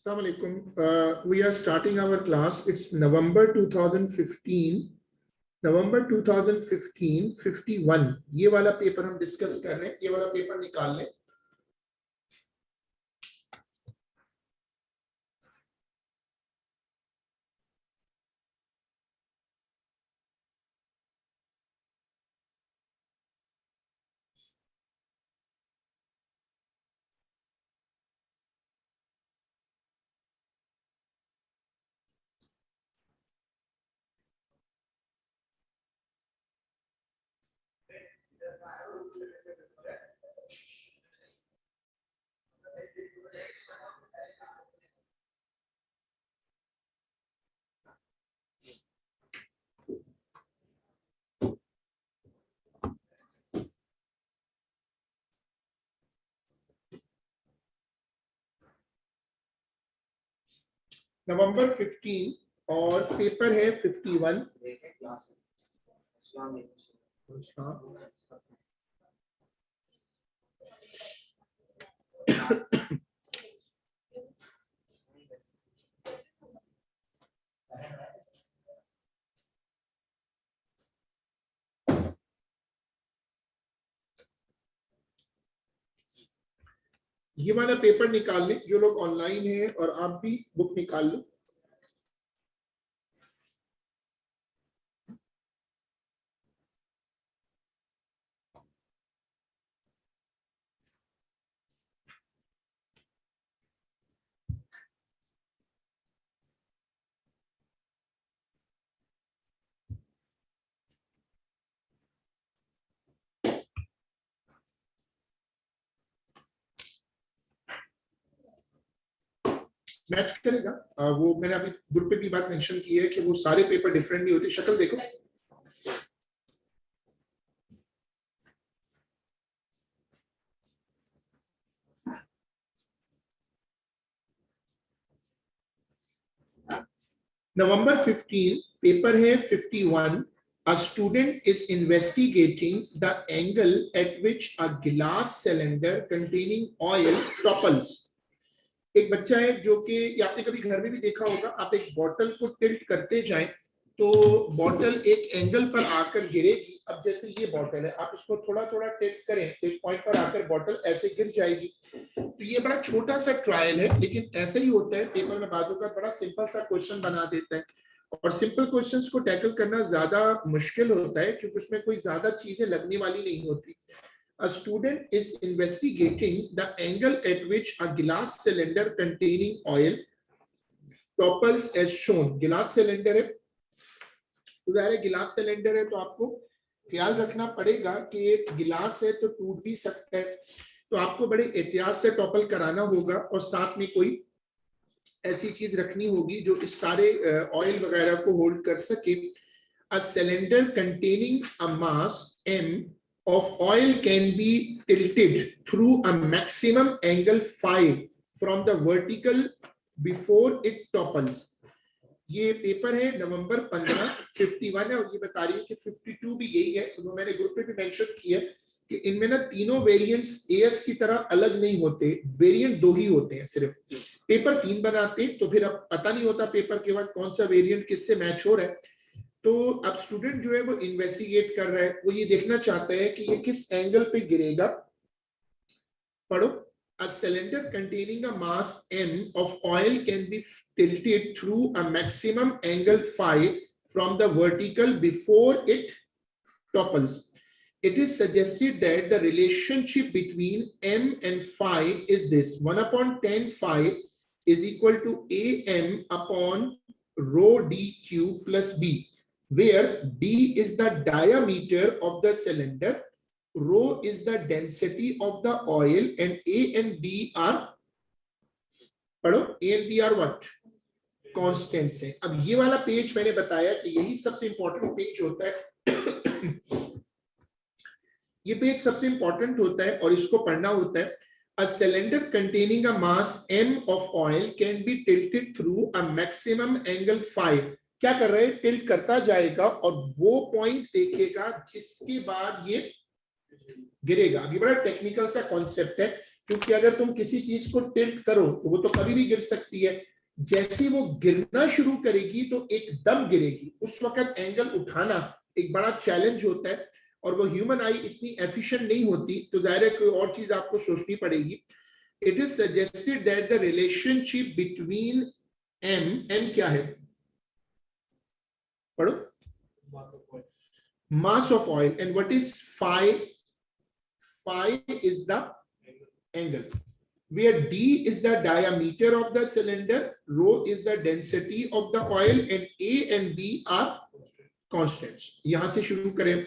Assalamu alaikum. We are starting our class. It's November 2015. November 2015 51 ये वाला paper हम discuss कर रहे हैं. ये वाला पेपर निकाल लें. नवंबर 15 और पेपर है 51. ये वाला पेपर निकाल लें जो लोग ऑनलाइन हैं, और आप भी बुक निकाल लो. मैच करेगा. वो मैंने अभी ग्रुप पे भी बात मेंशन की है कि वो सारे पेपर डिफरेंट नहीं होते. शक्ल देखो. नवंबर 15 पेपर है 51. A student is investigating the angle at which a glass cylinder containing oil topples. एक बच्चा है जो कि आपने कभी घर में भी देखा होगा, आप एक बॉटल को टिल्ट करते जाएं तो बॉटल एक एंगल पर आकर गिरेगी. अब जैसे ये बॉटल है, आप इसको थोड़ा थोड़ा टिल्ट करें तो एक पॉइंट पर आकर बॉटल ऐसे गिर जाएगी. तो ये बड़ा छोटा सा ट्रायल है, लेकिन ऐसे ही होता है पेपर में. बाजू का बड़ा सिंपल सा क्वेश्चन बना देता है, और सिंपल क्वेश्चंस को टैकल करना ज्यादा मुश्किल होता है क्योंकि उसमें कोई ज्यादा चीजें लगने वाली नहीं होती. A student is investigating the angle at which a glass cylinder containing oil topples as shown. गिलास सिलेंडर है, तो ज़ाहिर है गिलास सिलेंडर है तो आपको ख्याल रखना पड़ेगा कि ये गिलास है तो टूट भी सकता है, तो आपको बड़े एहतियात से टॉपल कराना होगा, और साथ में कोई ऐसी चीज रखनी होगी जो इस सारे ऑयल वगैरह को होल्ड कर सके. A cylinder containing a mass m of oil can be tilted through a maximum angle phi from the vertical before it topples. ये पेपर है नवंबर 15 51 है, और ये बता रही है कि 52 भी यही है. तो मैंने ग्रुप पे भी मेंशन किया कि इनमें ना तीनों वेरिएंट्स एएस की तरह अलग नहीं होते, वेरिएंट दो ही होते हैं सिर्फ. पेपर 3 बनाते तो फिर अब पता नहीं होता पेपर के बाद कौन सा वेरिएंट किससे मैच हो रहा है. तो अब स्टूडेंट जो है वो इन्वेस्टिगेट कर रहा है, वो ये देखना चाहता है कि ये किस एंगल पे गिरेगा. पढ़ो. A cylinder containing a mass m of oil can be tilted through a maximum angle phi from the vertical before it topples. It is suggested that the relationship between m and phi is this: 1/10 phi is equal to am upon rho dq plus b, where d is the diameter of the cylinder, rho is the density of the oil, and a and b are, पढ़ो, a and b are what? Constants हैं. अब ये वाला page मैंने बताया कि यही सबसे इंपॉर्टेंट पेज होता है. ये पेज सबसे इंपॉर्टेंट होता है और इसको पढ़ना होता है. A cylinder containing a mass m of oil can be tilted through a maximum angle phi. क्या कर रहे हैं? टिल्ट करता जाएगा और वो पॉइंट देखेगा जिसके बाद ये गिरेगा. अभी बड़ा टेक्निकल सा कॉन्सेप्ट है क्योंकि अगर तुम किसी चीज को टिल्ट करो तो वो तो कभी भी गिर सकती है। जैसे वो गिरना शुरू करेगी तो एकदम गिरेगी, उस वक्त एंगल उठाना एक बड़ा चैलेंज होता है, और वो ह्यूमन आई इतनी एफिशिएंट नहीं होती, तो जाहिर है कोई और चीज आपको सोचनी पड़ेगी। It is suggested that the relationship between M क्या है, पढ़ो, mass of oil, and what is phi? Phi is the angle, where d is the diameter of the cylinder, rho is the density of the oil, and a and b are constants. यहां से शुरू करें.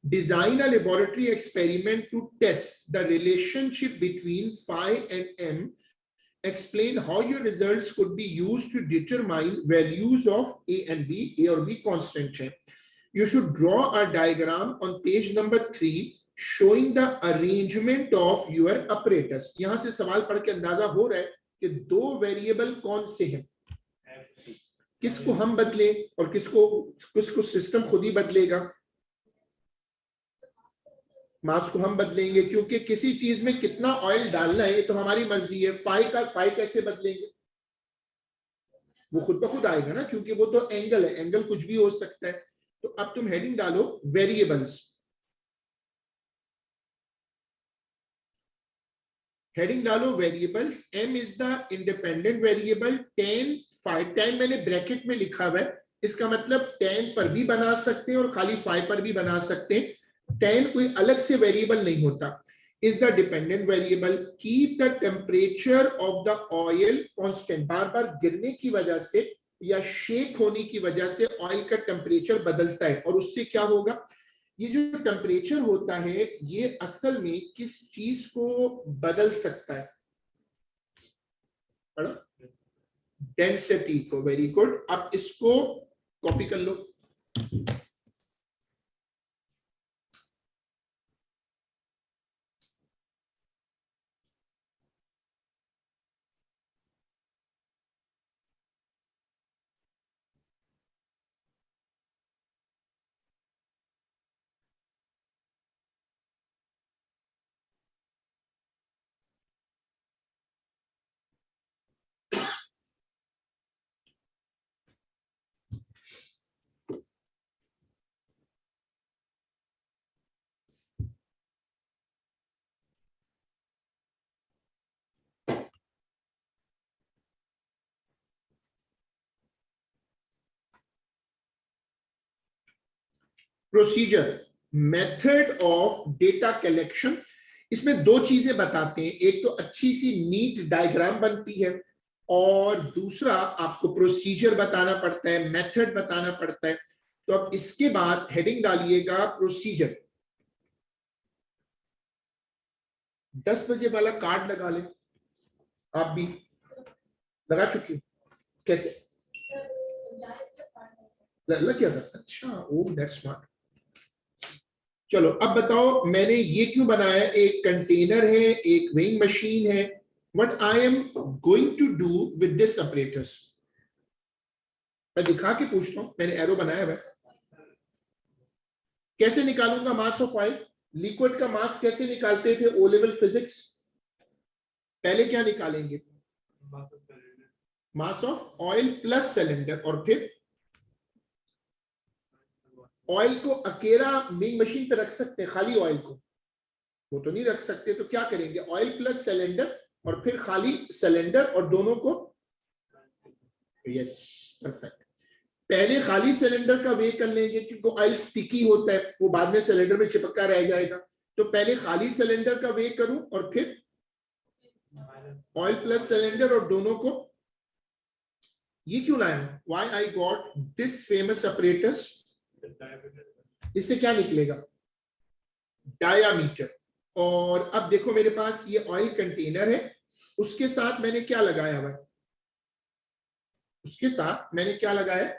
Design a laboratory experiment to test the relationship between phi and m. Explain how your results could be used to determine values of a and b. A और b constant है. You should draw a diagram on page number 3 showing the arrangement of your apparatus. यहां से सवाल पढ़ के अंदाजा हो रहा है कि दो वेरिएबल कौन से हैं, किसको हम बदले और किसको सिस्टम खुद ही बदलेगा. मास को हम बदलेंगे, क्योंकि किसी चीज में कितना ऑयल डालना है ये तो हमारी मर्जी है. फाई कैसे बदलेंगे, वो खुद ब खुद आएगा ना, क्योंकि वो तो एंगल है, एंगल कुछ भी हो सकता है. तो अब तुम हेडिंग डालो वेरिएबल्स. हेडिंग डालो variables. M is the independent variable. Ten five, ten मैंने ब्रैकेट में लिखा हुआ है, इसका मतलब टेन पर भी बना सकते हैं और खाली फाइव पर भी बना सकते हैं. टेन कोई अलग से वेरिएबल नहीं होता. Is the dependent variable. Keep the temperature of the oil constant. बार बार गिरने की वजह से या शेक होने की वजह से ऑयल का टेम्परेचर बदलता है, और उससे क्या होगा, ये जो टेम्परेचर होता है ये असल में किस चीज को बदल सकता है, डेंसिटी को. Very good. अब इसको कॉपी कर लो. Procedure, method of data collection. इसमें दो चीजें बताते हैं, एक तो अच्छी सी नीट डायग्राम बनती है, और दूसरा आपको प्रोसीजर बताना पड़ता है, मेथड बताना पड़ता है. तो अब इसके बाद हेडिंग डालिएगा प्रोसीजर. 10 बजे वाला कार्ड लगा ले. आप भी लगा चुकी हो, कैसे लग क्या करता. अच्छा, ओ दैट्स स्मार्ट. चलो अब बताओ मैंने ये क्यों बनाया. एक कंटेनर है, एक वेइंग मशीन है. What I am going to do with this operators. मैं दिखा के पूछता हूं, मैंने एरो बनाया है. कैसे निकालूंगा मास ऑफ ऑयल. लिक्विड का मास कैसे निकालते थे ओ लेवल फिजिक्स. पहले क्या निकालेंगे, mass of oil plus cylinder, और फिर ऑयल को अकेला मेन मशीन पे रख सकते हैं, खाली ऑयल को वो तो नहीं रख सकते. तो क्या करेंगे, ऑयल प्लस सिलेंडर और फिर खाली सिलेंडर, और दोनों को. Yes, perfect. पहले खाली सिलेंडर का वे कर लेंगे, क्योंकि ऑयल स्टिकी होता है, वो बाद में सिलेंडर में चिपका रह जाएगा. तो पहले खाली सिलेंडर का वे करूं और फिर ऑयल प्लस सिलेंडर और दोनों को. ये क्यों लाया, why I got this famous operators. इससे क्या निकलेगा, डायामीटर. और अब देखो मेरे पास ये ऑयल कंटेनर है, उसके साथ मैंने क्या लगाया हुआ है, उसके साथ मैंने क्या लगाया,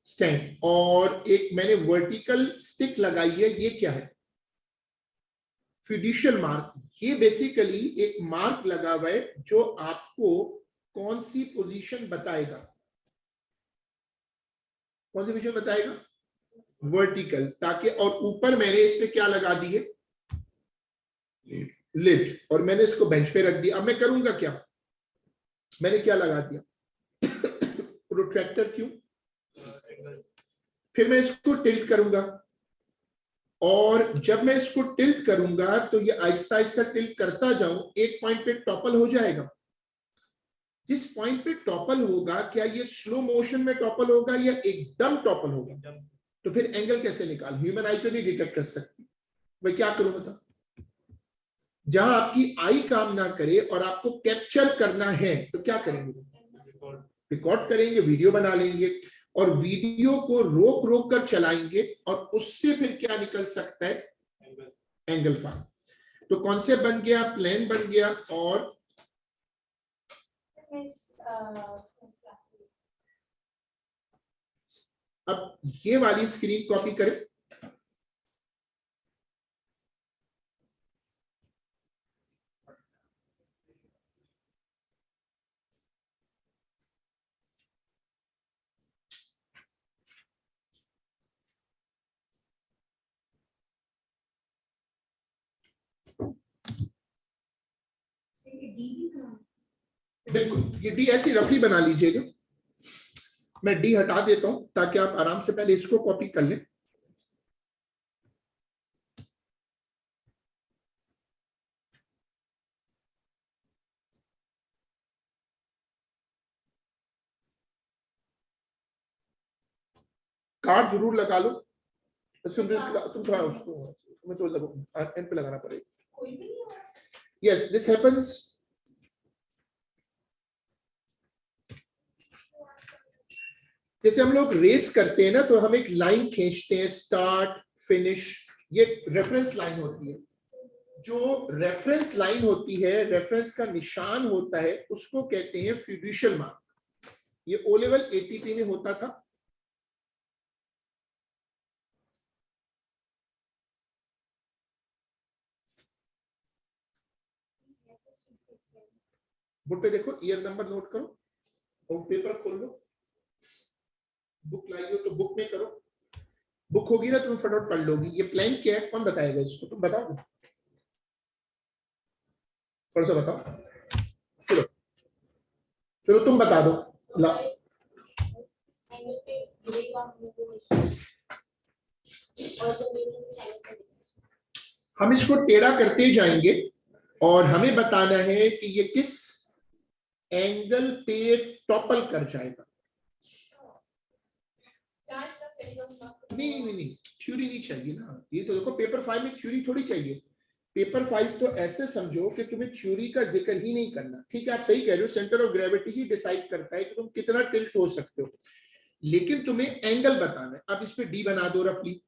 स्टैंड. और एक मैंने वर्टिकल स्टिक लगाई है. ये क्या है, फिड्यूशियल मार्क. ये बेसिकली एक मार्क लगा हुआ है जो आपको कौन सी पोजीशन बताएगा, कौन सी पोजीशन बताएगा, वर्टिकल. ताकि, और ऊपर मैंने इस पे क्या लगा दी है, लिड, और मैंने इसको बेंच पे रख दिया। अब मैं करूंगा क्या, मैंने क्या लगा दिया, प्रोट्रैक्टर। क्यों? फिर मैं इसको टिल्ट करूंगा, और जब मैं इसको टिल्ट करूंगा तो ये आहिस्ता आहिस्ता टिल्ट करता जाऊं, एक पॉइंट पे टॉपल हो जाएगा। जिस पॉइंट पे टॉपल होगा, क्या ये स्लो मोशन में टॉपल होगा या एकदम टॉपल होगा? तो फिर एंगल कैसे निकाल, ह्यूमन आई तो नहीं डिटेक्ट कर सकती, मैं क्या करूं बता? जहां आपकी आई काम ना करे और आपको कैप्चर करना है तो क्या करेंगे? रिकॉर्ड करेंगे, वीडियो बना लेंगे, और वीडियो को रोक रोक कर चलाएंगे, और उससे फिर क्या निकल सकता है? Angle find. तो कॉन्सेप्ट बन गया, प्लान बन गया, और अब ये वाली स्क्रीन कॉपी करें। बिल्कुल, ये डी ऐसी रफली बना लीजिएगा, मैं डी हटा देता हूं ताकि आप आराम से पहले इसको कॉपी कर लें। कार्ड जरूर लगा लो, तुम थोड़ा उसको तुम्हें तो एंड पे लगाना पड़ेगा। Yes, this happens. जैसे हम लोग रेस करते हैं ना, तो हम एक लाइन खींचते हैं, स्टार्ट फिनिश, ये रेफरेंस लाइन होती है। जो रेफरेंस लाइन होती है, रेफरेंस का निशान होता है, उसको कहते हैं फिड्यूशियल मार्क। ये ओ लेवल एटीपी में होता था। बुक पे देखो, ईयर नंबर नोट करो, और पेपर खोल लो, बुक लाई हो तो बुक में करो। बुक होगी ना, तुम फटाफट पढ़ लोगी। ये प्लान क्या है, कौन बताएगा इसको, तुम बताओ, थोड़ा सा बताओ। चलो चलो तुम बता दो। ला, हम इसको टेढ़ा करते जाएंगे, और हमें बताना है कि ये किस एंगल पे टॉपल कर जाएगा। नहीं नहीं नहीं, थ्योरी नहीं चाहिए ना, ये तो देखो पेपर 5 में थ्योरी थोड़ी चाहिए। पेपर 5 तो ऐसे समझो कि तुम्हें थ्योरी का जिक्र ही नहीं करना। ठीक है, आप सही कह रहे हो, centre of gravity he decide करता है कि तुम कितना टिल्ट हो सकते हो, लेकिन तुम्हें एंगल बताना है। अब इस पे डी बना दो रफली।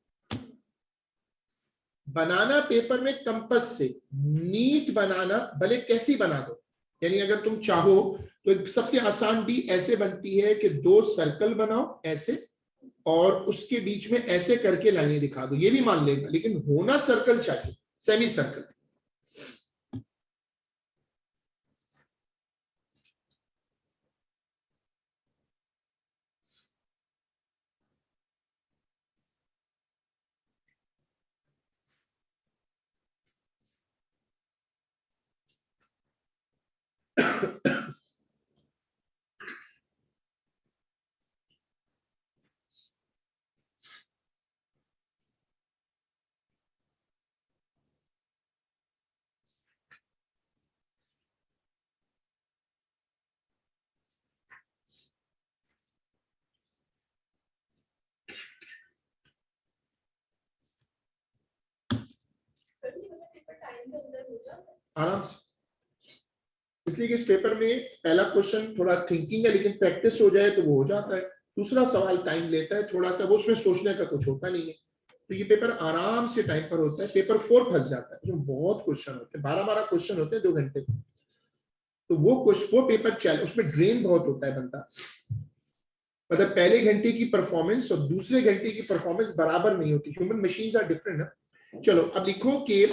बनाना पेपर में कंपास से, नीट बनाना, भले कैसी बना दो, यानी अगर तुम चाहो तो सबसे आसान डी ऐसे बनती है कि दो सर्कल बनाओ ऐसे, और उसके बीच में ऐसे करके लाइनें दिखा दो, ये भी मान लेगा, लेकिन होना सर्कल चाहिए, सेमी सर्कल। आराम से, इसलिए कि इस पेपर में पहला क्वेश्चन थोड़ा थिंकिंग है, लेकिन प्रैक्टिस हो जाए तो वो हो जाता है। दूसरा सवाल टाइम लेता है थोड़ा सा, वो उसमें सोचने का कुछ होता नहीं है। तो ये पेपर आराम से टाइम पर होता है। पेपर 4 फंस जाता है, उसमें बहुत क्वेश्चन होते हैं, 12-12 क्वेश्चन होते हैं 2 घंटे। तो वो पेपर चल, उसमें ड्रेन बहुत होता है बंदा, मतलब पहले घंटे की परफॉर्मेंस और दूसरे घंटे की परफॉर्मेंस बराबर नहीं होती। ह्यूमन मशीन्स आर डिफरेंट ना। चलो अब लिखो कि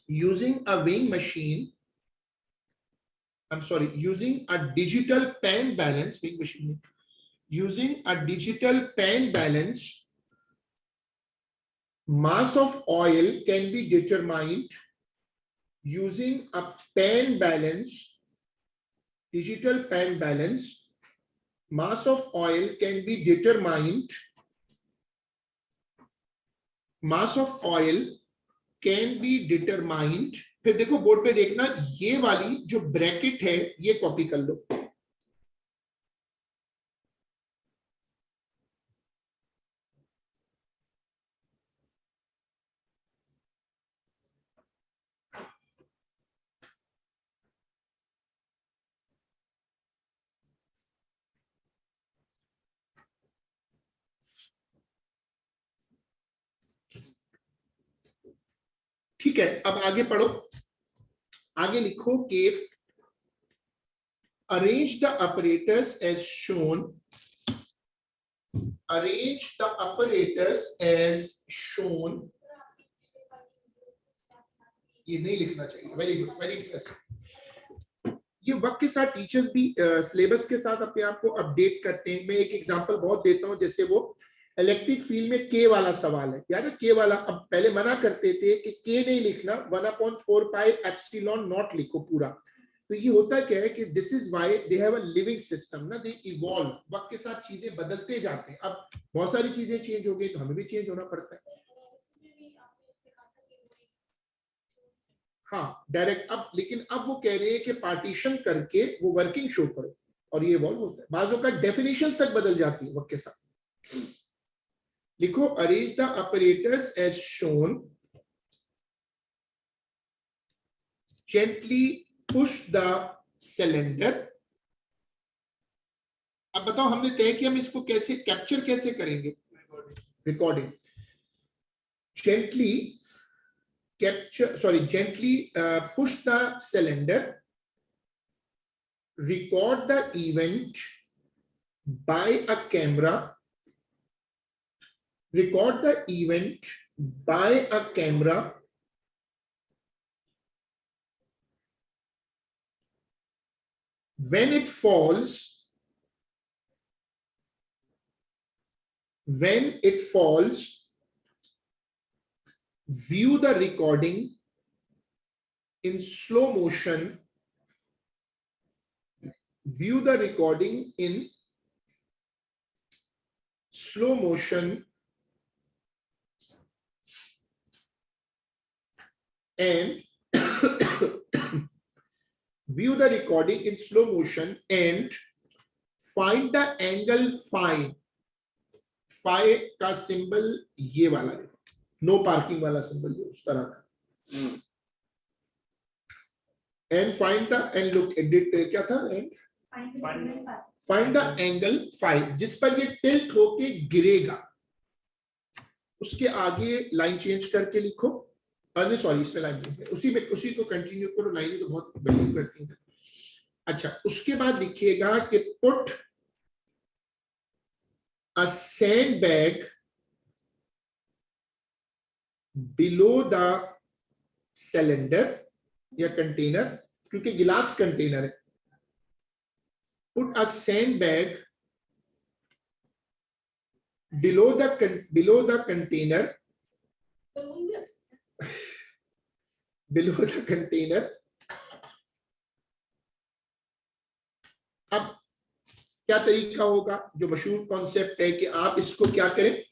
using a weighing machine, I'm sorry, using a digital pen balance, using a digital pen balance, mass of oil can be determined using a pan balance, digital pan balance, mass of oil can be determined. Mass of oil can be determined. फिर देखो board पे देखना, ये वाली जो bracket है ये copy कर लो. ठीक है, अब आगे पढ़ो. आगे लिखो कि arrange the apparatus as shown. Arrange the apparatus as shown. ये नहीं लिखना चाहिए. Very good, very interesting. ये वक्त के साथ टीचर्स भी सिलेबस के साथ अपने आप को अपडेट करते हैं. मैं एक एग्जांपल बहुत देता हूं, जैसे वो इलेक्ट्रिक फील्ड में के वाला सवाल है. याद है के वाला? अब पहले मना करते थे कि के नहीं लिखना, 1/4 पाई एप्सिलॉन नॉट लिखो पूरा. तो ये होता क्या है कि this is why they have a living system ना, दे इवॉल्व. वक्त के साथ चीजें बदलते जाते हैं. अब बहुत सारी चीजें चेंज हो गई तो हमें भी चेंज होना पड़ता है. हाँ डायरेक्ट. अब लेकिन अब वो कह रहे हैं कि पार्टीशन करके वो वर्किंग शो करो, और ये इवॉल्व होता है. बाजों का डेफिनेशन तक बदल जाती है वक्त के साथ. लिखो arrange the operators as shown. Gently push the cylinder. अब बताओ, हमने तय किया हम इसको कैसे कैप्चर कैसे करेंगे? Recording. Gently capture, sorry, gently push the cylinder. Record the event by a camera. Record the event by a camera. When it falls, view the recording in slow motion. View the recording in slow motion and view the recording in slow motion and find the angle phi. Phi का symbol ये वाला है, no parking वाला symbol है उस तरह का. And find the, and look at it क्या था, and find the angle phi जिस पर ये टिल्ट होके गिरेगा. उसके आगे लाइन चेंज करके लिखो. अरे सॉरी, इसमें लाइन नहीं है, उसी में उसी को कंटिन्यू करो. लाइन तो बहुत वैल्यू करती है. अच्छा, उसके बाद लिखिएगा कि put a sandbag below the cylinder या कंटेनर, क्योंकि गिलास कंटेनर है. Put a sandbag below the container. Below the container. अब क्या तरीका होगा? जो मशहूर कॉन्सेप्ट है कि आप इसको क्या करें,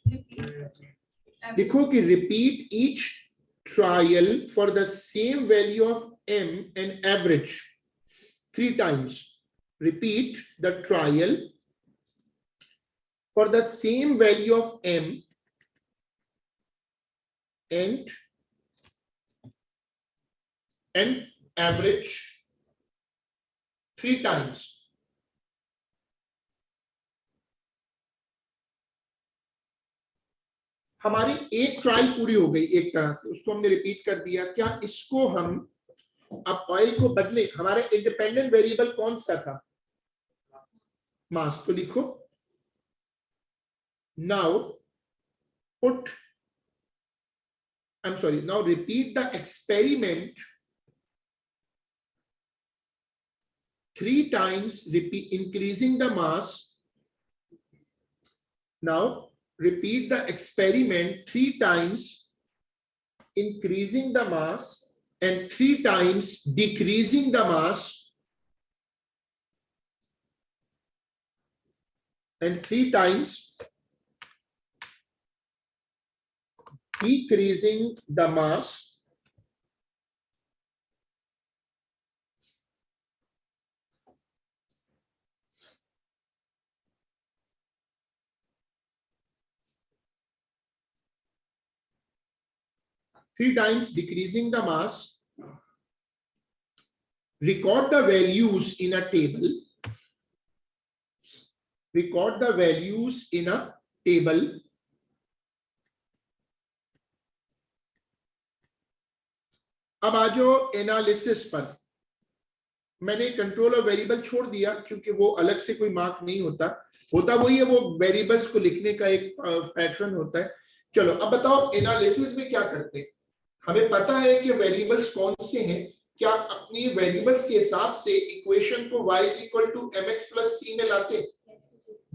देखो कि repeat each trial for the same value of m and average 3 times. Repeat the trial for the same value of m and average 3 times. हमारी एक ट्रायल पूरी हो गई एक तरह से, उसको हमने रिपीट कर दिया. क्या इसको हम अब ऑयल को बदले? हमारा इंडिपेंडेंट वेरिएबल कौन सा था? मास. तो लिखो now put, now repeat the experiment 3 times, increasing the mass. Now repeat the experiment 3 times, increasing the mass and 3 times decreasing the mass and 3 times decreasing the mass record the values in a table. Record the values in a table. अब आ जाओ analysis पर. मैंने control of variable छोड़ दिया क्योंकि वो अलग से कोई मार्क नहीं होता वही है, वो वेरिएबल्स को लिखने का एक पैटर्न होता है. चलो अब बताओ एनालिसिस में क्या करते हैं. हमें पता है कि वेरिएबल्स कौन से हैं. क्या अपनी वेरिएबल्स के हिसाब से इक्वेशन को y = mx + c में लाते हैं.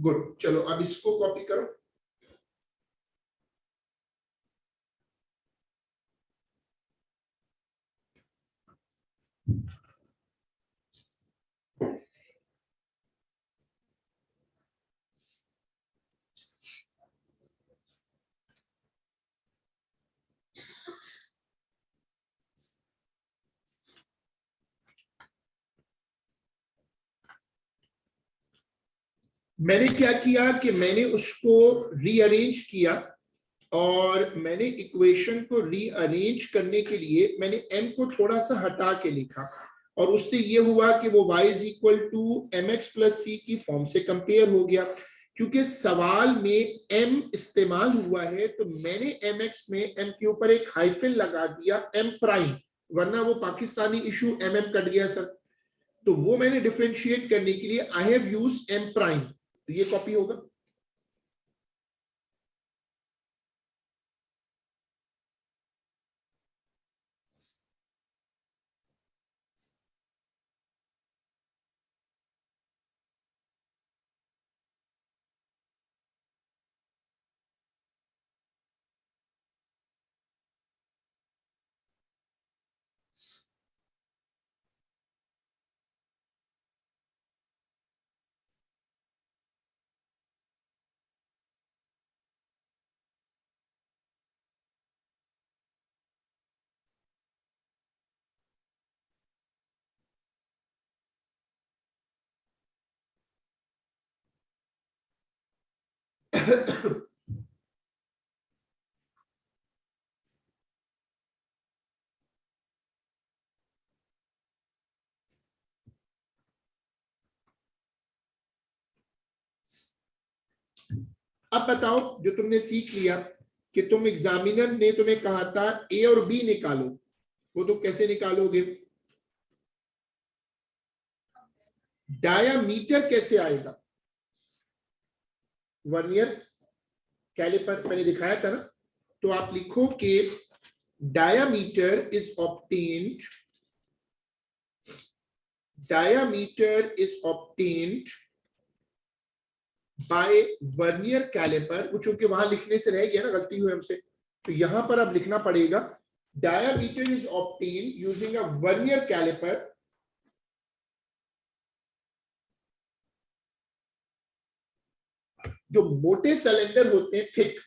गुड. चलो अब इसको कॉपी करो. मैंने क्या किया कि मैंने उसको रीअरेंज किया और मैंने इक्वेशन को रीअरेंज करने के लिए मैंने m को थोड़ा सा हटा के लिखा और उससे ये हुआ कि वो y = mx + c की फॉर्म से कंपेयर हो गया. क्योंकि सवाल में m इस्तेमाल हुआ है तो मैंने mx में m के ऊपर एक हाइफन लगा दिया m', वरना वो पाकिस्तानी इशू कट गया सर. तो वो मैंने डिफरेंशिएट करने के लिए आई हैव यूज्ड m'. तो ये कॉपी होगा. अब बताओ जो तुमने सीख लिया कि तुम एग्जामिनर ने तुम्हें कहा था ए और बी निकालो, वो तो कैसे निकालोगे. डायामीटर कैसे आएगा. वर्नियर कैलिपर मैंने दिखाया था ना. तो आप लिखो कि diameter is obtained by vernier calliper. वो चूंकि वहां लिखने से रह गया ना, गलती हुई हमसे, तो यहां पर अब लिखना पड़ेगा diameter is obtained using a vernier calliper जो मोटे सिलेंडर होते हैं थिक,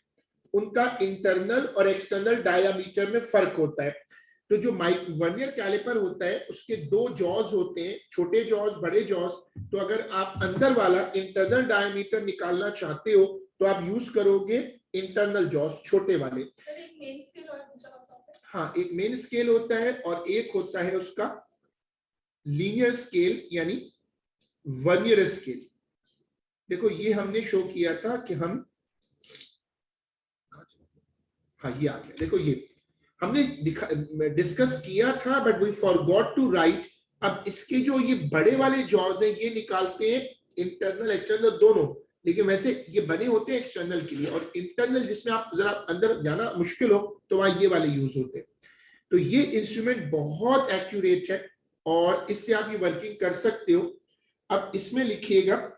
उनका इंटरनल और एक्सटर्नल डायामीटर में फर्क होता है. तो जो वर्नियर कैलिपर होता है उसके 2 जॉज होते हैं, छोटे जॉज बड़े जॉज. तो अगर आप अंदर वाला इंटरनल डायामीटर निकालना चाहते हो तो आप यूज करोगे इंटरनल जॉज छोटे वाले. हाँ, एक मेन स्केल होता है और एक होता है उसका लीनियर स्केल यानी वर्नियर स्केल. देखो ये हमने शो किया था कि हम, हाँ ये आ गया. देखो ये हमने डिस्कस किया था but we forgot to write. अब इसके जो ये बड़े वाले जॉज हैं ये निकालते हैं इंटरनल एक्सटर्नल दोनों, लेकिन वैसे ये बने होते हैं एक्सटर्नल के लिए, और इंटरनल जिसमें आप जरा अंदर जाना मुश्किल हो तो वहां ये वाले यूज होते हैं. तो ये इंस्ट्रूमेंट बहुत एक्यूरेट है और इससे आप ये वर्किंग कर सकते हो. अब इसमें लिखिएगा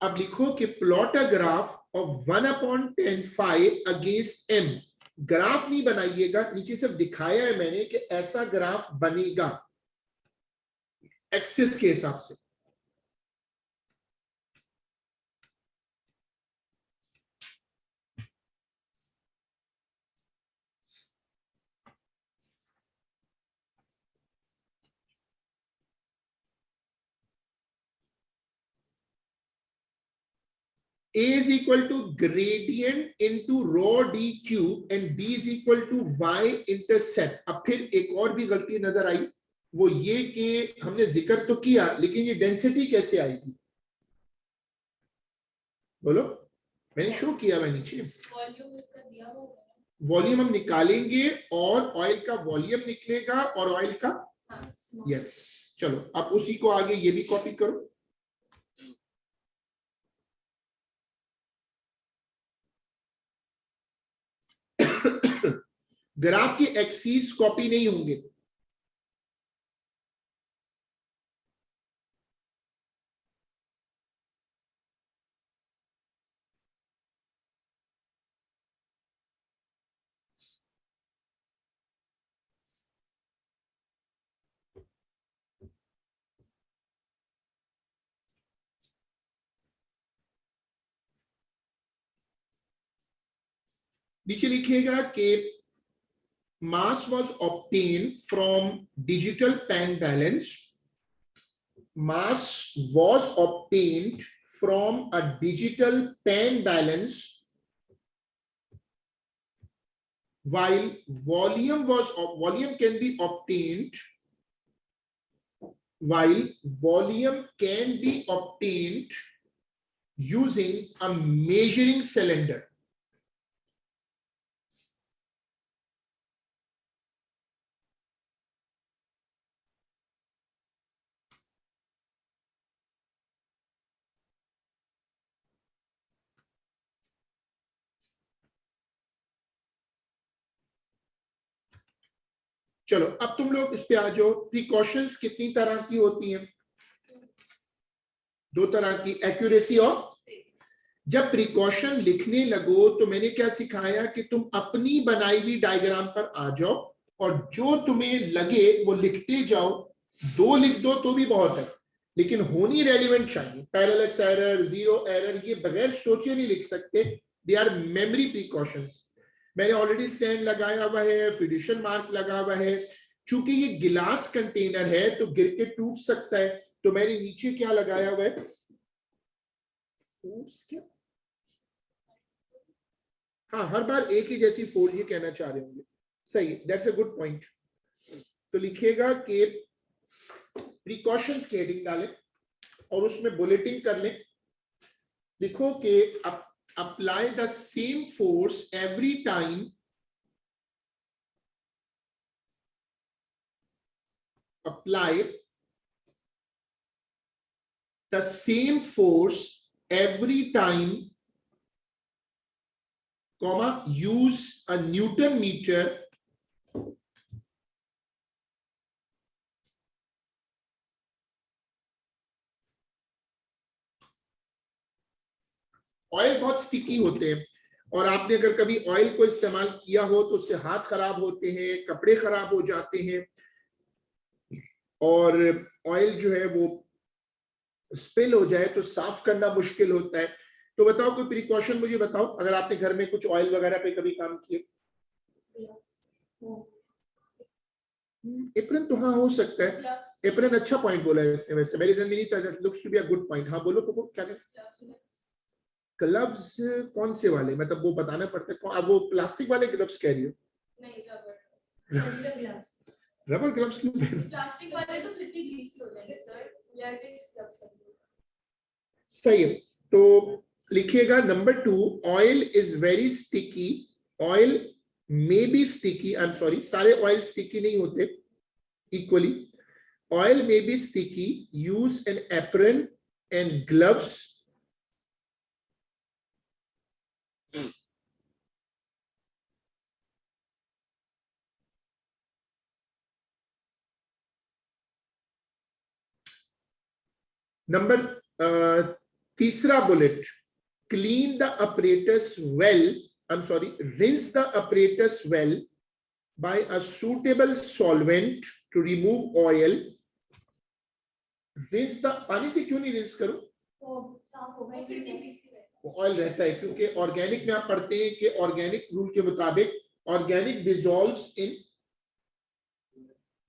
अब लिखो कि plot a graph of 1/10 phi against m. Graph नहीं बनाइएगा, नीचे सिर्फ दिखाया है मैंने कि ऐसा ग्राफ बनेगा एक्सिस के हिसाब से। A is equal to gradient into rho d cube and B is equal to y intercept। अब फिर एक और भी गलती नजर आई, वो ये कि हमने जिक्र तो किया लेकिन ये डेंसिटी कैसे आएगी? बोलो, मैंने शो किया मैं नीचे। वॉल्यूम हम निकालेंगे और ऑयल का वॉल्यूम निकलेगा और ऑयल का यस। चलो अब उसी को आगे ये भी कॉपी करो। ग्राफ की एक्सिस कॉपी नहीं होंगे। नीचे लिखिएगा कि mass was obtained from digital pan balance. Mass was obtained from a digital pan balance while volume can be obtained using a measuring cylinder. चलो अब तुम लोग इस पे आ जाओ। प्रिकॉशंस कितनी तरह की होती हैं? 2 तरह की, एक्यूरेसी और। जब प्रिकॉशन लिखने लगो तो मैंने क्या सिखाया कि तुम अपनी बनाई हुई डायग्राम पर आ जाओ और जो तुम्हें लगे वो लिखते जाओ। 2 लिख दो तो भी बहुत है, लेकिन होनी रेलिवेंट चाहिए। पैरेलक्स एरर, जीरो एरर, ये बगैर सोचे नहीं लिख सकते। They are memory precautions. मैंने ऑलरेडी स्टैंड लगाया हुआ है, फिड्यूशियल मार्क लगा हुआ है। चूंकि ये गिलास कंटेनर है तो गिर के टूट सकता है, तो मैंने नीचे क्या लगाया हुआ है? क्या? हाँ, हर बार एक ही जैसी फोर्स, ये कहना चाह रहे होंगे। सही, दैट्स अ गुड पॉइंट। तो लिखिएगा कि प्रिकॉशंस की हेडिंग डालें और उसमें बुलेटिन कर लें। लिखो कि apply the same force every time comma, use a Newton meter oil बहुत स्टिकी होते हैं और आपने अगर कभी ऑयल को इस्तेमाल किया हो तो उससे हाथ खराब होते हैं, कपड़े खराब हो जाते हैं और ऑयल जो है वो स्पिल हो जाए तो साफ करना मुश्किल होता है। तो बताओ कोई प्रिकॉशन मुझे बताओ, अगर आपने घर में कुछ ऑयल वगैरह पे कभी काम किए। एप्रन तो हाँ हो सकता है। एप्रन अच्छा पॉइंट बोला है इसने, वैसे मेरी जमीनी looks to be a good point. हाँ बोलो तो क्या करें? ग्लव्स कौन से वाले, मतलब वो बताना पड़ता है। अब वो प्लास्टिक वाले ग्लव्स कह रही हो? नहीं, रबर ग्लव्स क्यों पहन? प्लास्टिक वाले तो फिर भी ग्रीसी हो जाएंगे सर, लैटेक्स ग्लव्स। सही है। तो लिखिएगा number 2, oil is very sticky. Oil may be sticky, I am sorry, सारे ऑयल स्टिकी नहीं होते equally. Oil may be sticky, use N apron and gloves number तीसरा bullet, clean the apparatus well, I'm sorry, rinse the apparatus well by a suitable solvent to remove oil. Rinse the, पानी से क्यों नहीं rinse करो? Oil रहता है, क्योंकि organic में आप पढ़ते हैं कि ऑर्गेनिक रूल के मुताबिक ऑर्गेनिक डिसॉल्व्स इन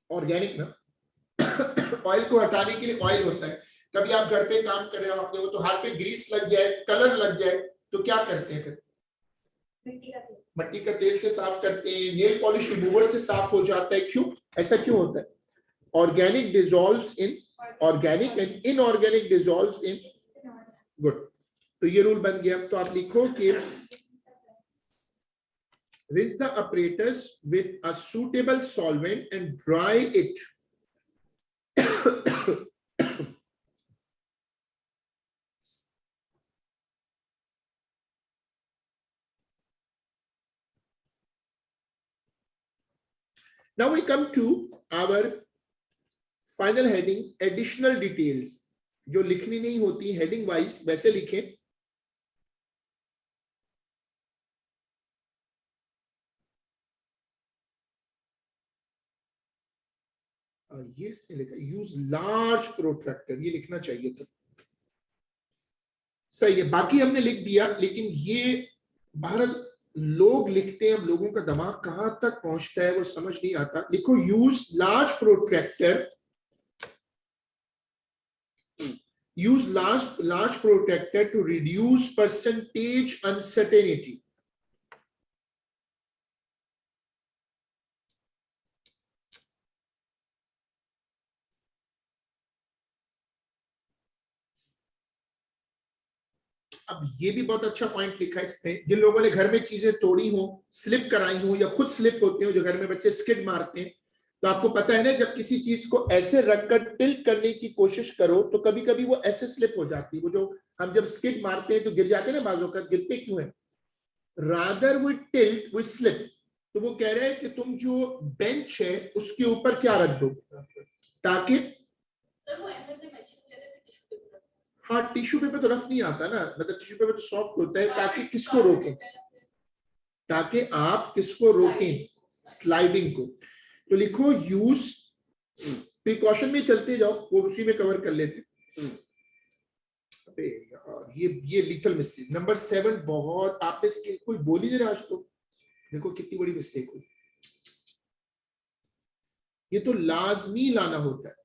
ऑर्गेनिक ना ऑयल को हटाने के लिए ऑयल होता है। कभी आप घर पे काम कर रहे हो, आपने वो तो हाथ पे ग्रीस लग जाए, कलर लग जाए, तो क्या करते हैं? मिट्टी का तेल से साफ करते हैं, नेल पॉलिश रिमूवर से साफ हो जाता है। क्यों ऐसा क्यों होता है? Organic dissolves in organic and inorganic dissolves in good. तो ये रूल बन गया। तो आप लिखो कि rinse the apparatus with a suitable solvent and dry it. Now we come to our final heading, additional details. जो लिखनी नहीं होती हेडिंग वाइज वैसे लिखें। ये इसने लिखा यूज लार्ज प्रोट्रैक्टर, ये लिखना चाहिए था, सही है। बाकी हमने लिख दिया, लेकिन ये बहरहाल लोग लिखते हैं, अब लोगों का दिमाग कहां तक पहुंचता है वो समझ नहीं आता। लिखो use large protractor, use large protractor to reduce percentage uncertainty. अब ये भी बहुत अच्छा पॉइंट लिखा है इसने, जिन लोगों ने घर में चीजें तोड़ी हो, स्लिप कराई हो, या खुद स्लिप होते हो, जो घर में बच्चे स्किड मारते हैं, तो आपको पता है ना, जब किसी चीज को ऐसे रखकर टिल्ट करने की कोशिश करो तो कभी कभी वो ऐसे स्लिप हो जाती है। वो जो हम जब स्किड मारते हैं तो गिर जाते हैं ना बाजू का, गिरते क्यों है? Rather we tilt we slip. तो वो कह रहे हैं कि तुम जो बेंच है उसके ऊपर क्या रख दो, ताकि हाँ टिश्यू पेपर तो रफ नहीं आता ना, मतलब टिश्यू पेपर तो सॉफ्ट होता है, ताकि किसको रोकें, ताकि आप किसको रोकें, स्लाइडिंग को। तो लिखो यूज, प्रिकॉशन में चलते जाओ, वो उसी में कवर कर लेते। अबे यार ये लीथल मिस्टेक नंबर 7 बहुत, आप में कोई बोल ही नहीं रहा आज तो, देखो कितनी बड़ी मिस्टेक हुई। ये तो लाजमी लाना होता है।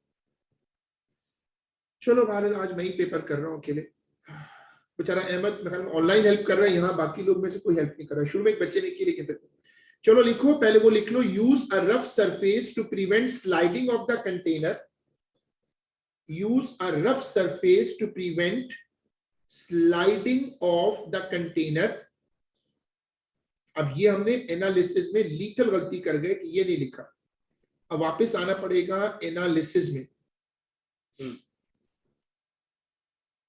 चलो भारत, आज मैं ही पेपर कर रहा हूँ अकेले, बेचारा अहमद ऑनलाइन हेल्प कर रहा है, यहाँ बाकी लोग में से कोई हेल्प नहीं कर रहा है। शुरू में एक बच्चे ने की, लेकिन फिर चलो लिखो, पहले वो लिख लो, use a rough surface to prevent sliding of the container. Use a rough surface to prevent sliding of the container. अब ये हमने एनालिसिस में लीगल गलती कर गए कि ये नहीं लिखा, अब वापस आना पड़ेगा एनालिसिस में।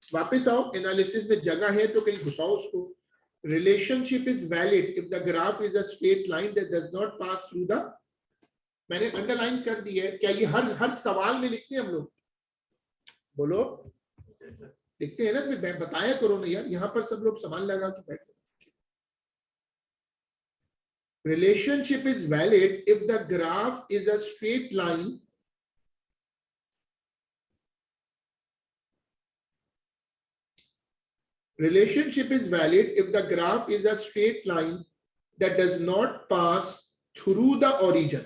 वापस आओ, एनालिसिस में जगह है तो कहीं घुसाओ उसको। Relationship is valid if the graph is a straight line that does not pass through the, मैंने अंडरलाइन कर दी है। क्या ये हर सवाल में लिखते हैं हम लोग? बोलो, लिखते हैं ना? मैं बताया करो ना यार, यहाँ पर सब लोग सामान लगा के बैठे। Relationship is valid if the graph is a straight line Relationship is valid if the graph is a straight line that does not pass through the origin.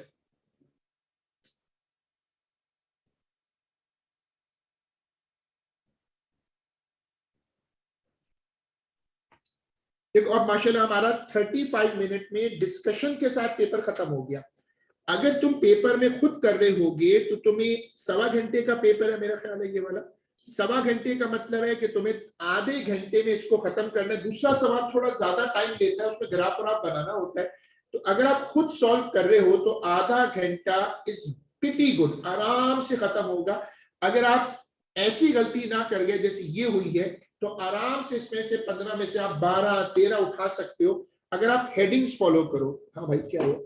देखो अब माशाल्लाह हमारा 35 मिनट में डिस्कशन के साथ पेपर खत्म हो गया। अगर तुम पेपर में खुद कर रहे होगे तो तुम्हें 1.25 घंटे का पेपर है मेरा ख्याल है ये वाला। 1.25 घंटे का मतलब है कि तुम्हें आधे घंटे में इसको खत्म करना है। दूसरा सवाल थोड़ा ज्यादा टाइम लेता है, उसमें ग्राफ और आप बनाना होता है। तो अगर आप खुद सॉल्व कर रहे हो तो आधा घंटा इज प्रीटी गुड, आराम से खत्म होगा। अगर आप ऐसी गलती ना कर गए जैसे ये हुई है तो आराम से इसमें से 15 में से आप 12-13 उठा सकते हो अगर आप हेडिंग्स फॉलो करो। हाँ भाई क्या हुआ?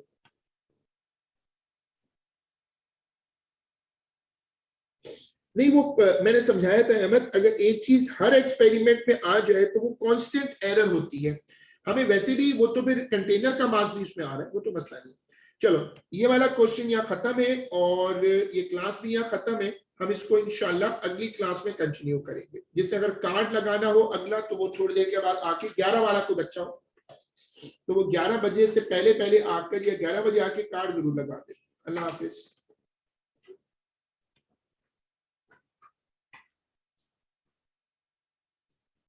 नहीं वो मैंने समझाया था अहमद, अगर एक चीज हर एक्सपेरिमेंट में आ जाए तो वो कांस्टेंट एरर होती है। हमें वैसे भी वो तो फिर कंटेनर का मास भी उसमें आ रहा है, वो तो मसला नहीं। चलो ये वाला क्वेश्चन यहाँ खत्म है और ये क्लास भी यहाँ खत्म है। हम इसको इंशाल्लाह अगली क्लास में कंटिन्यू करेंगे। जिससे अगर कार्ड लगाना हो अगला तो वो थोड़ी देर के बाद आके 11 वाला कोई बच्चा हो तो वो 11 बजे से पहले पहले आकर या 11 बजे आके कार्ड जरूर लगा दे। अल्लाह हाफिज।